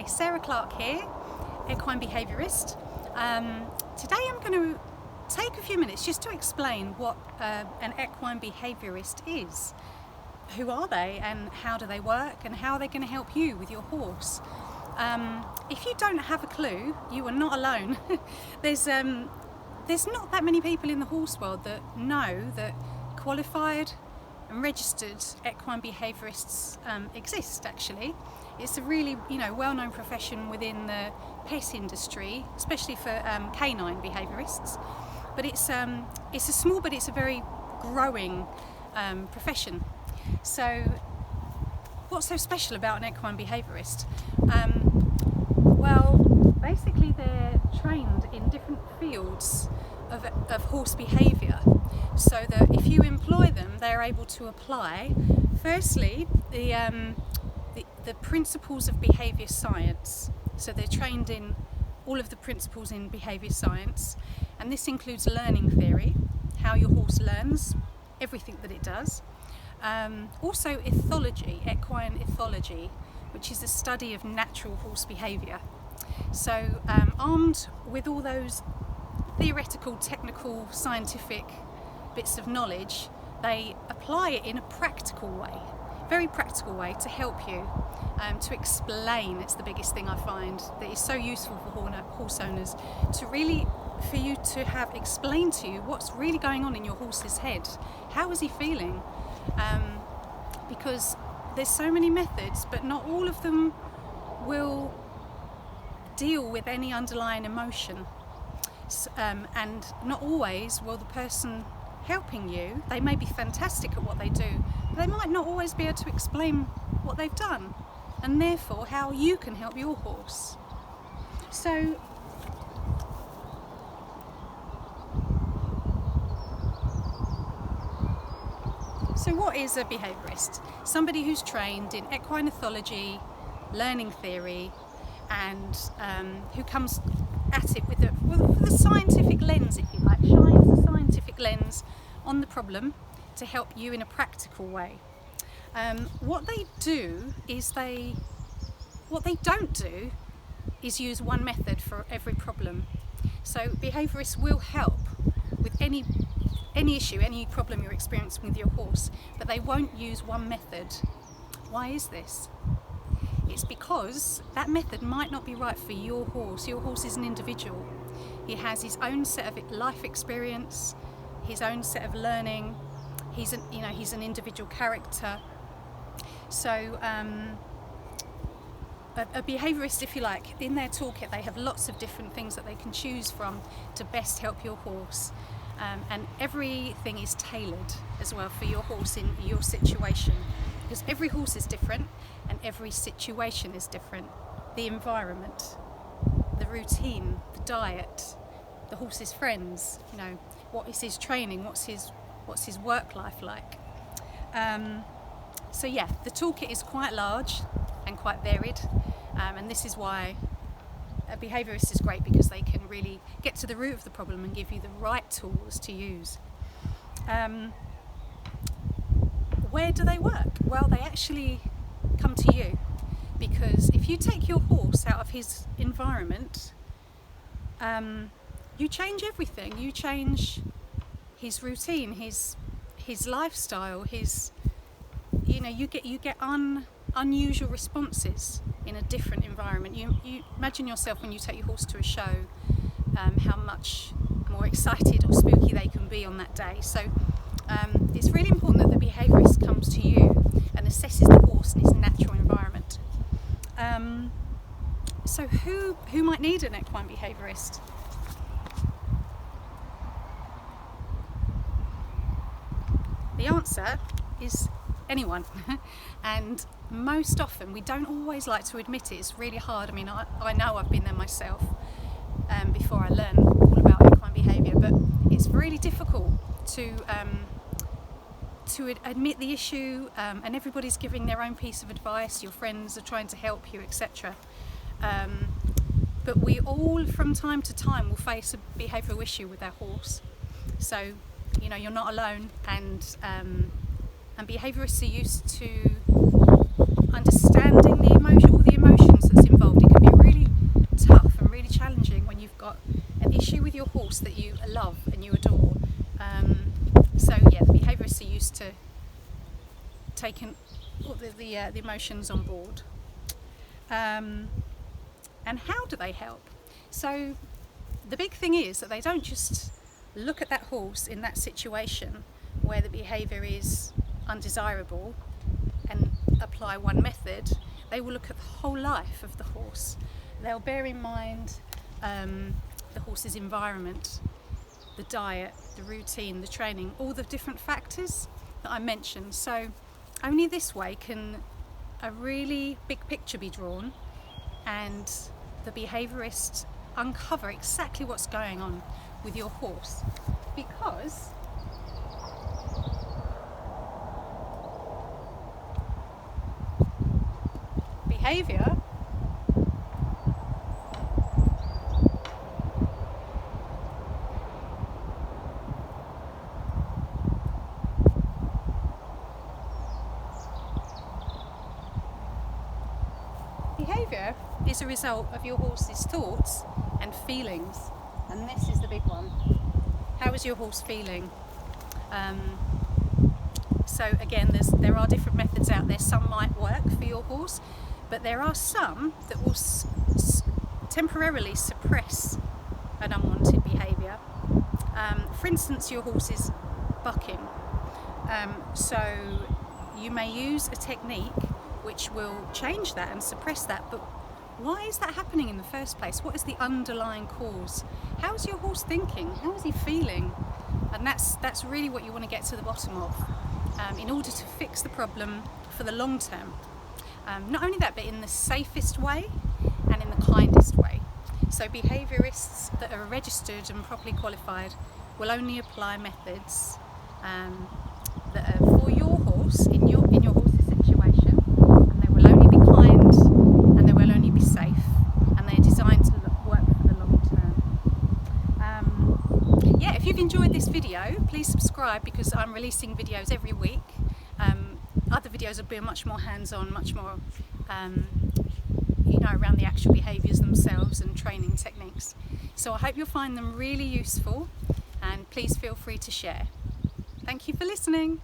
Hi, Sarah Clark here, Equine Behaviourist. Today I'm going to take a few minutes just to explain what an equine behaviourist is. Who are they and how do they work and how are they going to help you with your horse? If you don't have a clue, you are not alone. There's not that many people in the horse world that know that qualified and registered equine behaviourists exist. Actually, it's a really well-known profession within the pet industry, especially for canine behaviourists. But it's a small but it's a very growing profession. So, what's so special about an equine behaviourist? Well, basically they're trained in different fields of horse behaviour, so that if you employ them, they're able to apply, firstly, the principles of behaviour science. So they're trained in all of the principles in behaviour science, and this includes learning theory, how your horse learns, everything that it does. Also ethology, equine ethology, which is the study of natural horse behaviour. So armed with all those theoretical, technical, scientific bits of knowledge, they apply it in a practical way, very practical way, to help you, to explain. It's the biggest thing I find that is so useful for horse owners, for you to have explained to you what's really going on in your horse's head. How is he feeling? Because there's so many methods, but not all of them will deal with any underlying emotion. And not always will the person helping you, they may be fantastic at what they do, but they might not always be able to explain what they've done, and therefore how you can help your horse. So what is a behaviourist? Somebody who's trained in equine ethology, learning theory, and who comes at it with a scientific lens, if you like, shines a scientific lens on the problem to help you in a practical way. What they don't do is use one method for every problem. So behaviourists will help with any issue, any problem you're experiencing with your horse, but they won't use one method. Why is this? It's because that method might not be right for your horse. Your horse is an individual. He has his own set of life experience, his own set of learning. He's an individual character. So a behaviourist, if you like, in their toolkit, they have lots of different things that they can choose from to best help your horse. And everything is tailored as well for your horse in your situation, because every horse is different and every situation is different. The environment, the routine, the diet, the horse's friends, what is his training, what's his work life like. So yeah, the toolkit is quite large and quite varied, and this is why a behaviourist is great, because they can really get to the root of the problem and give you the right tools to use. Where do they work? Well, they actually come to you, because if you take your horse out of his environment, you change everything. You change his routine, his lifestyle, you get unusual responses in a different environment. You imagine yourself when you take your horse to a show, how much more excited or spooky they can be on that day. So it's really important that the behaviourist comes to you and assesses the horse in his natural environment. So who might need an equine behaviourist? The answer is anyone. And most often, we don't always like to admit it. It's really hard. I mean, I know I've been there myself before I learned all about equine behaviour, but it's really difficult to admit the issue, and everybody's giving their own piece of advice. Your friends are trying to help you, etc. But we all, from time to time, will face a behavioural issue with our horse. So, you're not alone, and behaviourists are used to understanding all the emotions that's involved. It can taking all the emotions on board. And how do they help? So the big thing is that they don't just look at that horse in that situation where the behaviour is undesirable and apply one method. They will look at the whole life of the horse. They'll bear in mind the horse's environment, the diet, the routine, the training, all the different factors that I mentioned. So only this way can a really big picture be drawn and the behaviourist uncover exactly what's going on with your horse. Because behaviour is a result of your horse's thoughts and feelings, and this is the big one. How is your horse feeling? So again, there are different methods out there. Some might work for your horse, but there are some that will temporarily suppress an unwanted behaviour. For instance, your horse is bucking. So you may use a technique which will change that and suppress that, but why is that happening in the first place? What is the underlying cause? How is your horse thinking? How is he feeling? And that's really what you want to get to the bottom of in order to fix the problem for the long term. Not only that, but in the safest way and in the kindest way. So behaviourists that are registered and properly qualified will only apply methods that are for your horse in your horse's situation, and they will only be kind and they will only be safe, and they're designed to work for the long term. Yeah, if you've enjoyed this video, please subscribe, because I'm releasing videos every week. Other videos will be much more hands-on, much more around the actual behaviours themselves and training techniques. So I hope you'll find them really useful, and please feel free to share. Thank you for listening.